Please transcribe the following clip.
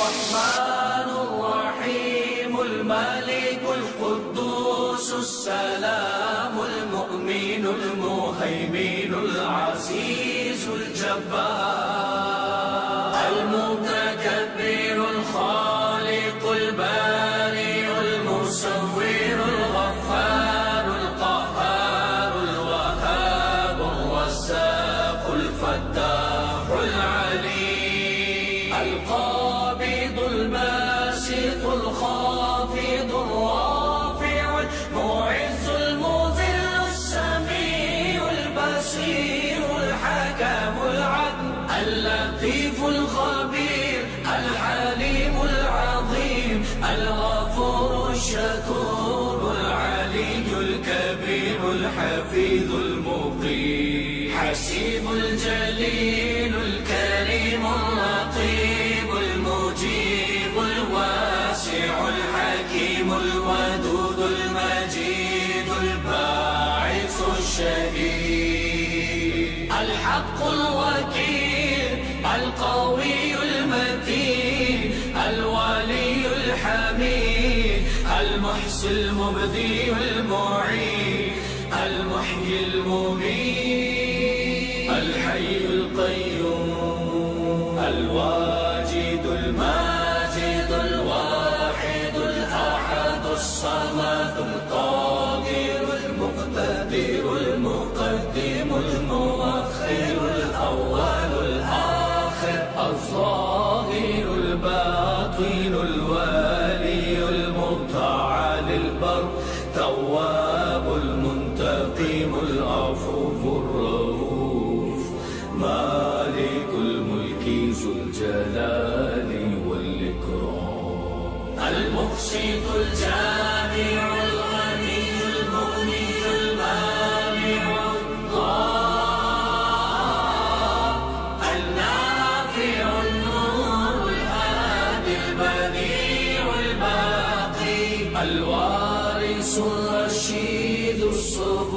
الرحمن الرحيم الملك القدوس السلام المؤمن المهيمن العزيز الجبار المتكبر الخالق البارئ المصور الغفار القهار الوهاب الرزاق الفتاح العليم القابض الباسط الخافض الرافع المعز المذل السميع البصير الحكم العدل اللطيف الخبير الحليم العظيم الغفور الشكور العلي الكبير الحفيظ المقيم حسيب الجليل الكريم الرقيب المجيب الواسع الحكيم الودود المجيد الباعث الشهيد الحق الوكيل القوي المتين الولي الحميد المحصي المبدي المعيد المحيي المميت الحي القيوم الواجد الماجد الواحد الأحد الصمد القادر المقتدر المقدم المؤخر الأول الآخر الظاهر الباطن الوالي المتعالي البر تواب المنتقم العفو الرؤوف مالك الملك ذو الجلال والإكرام المقسط الجامع الغني المغني المانع الضار النافع النور الهادي البديع الباقي الوارث الرشيد الصبر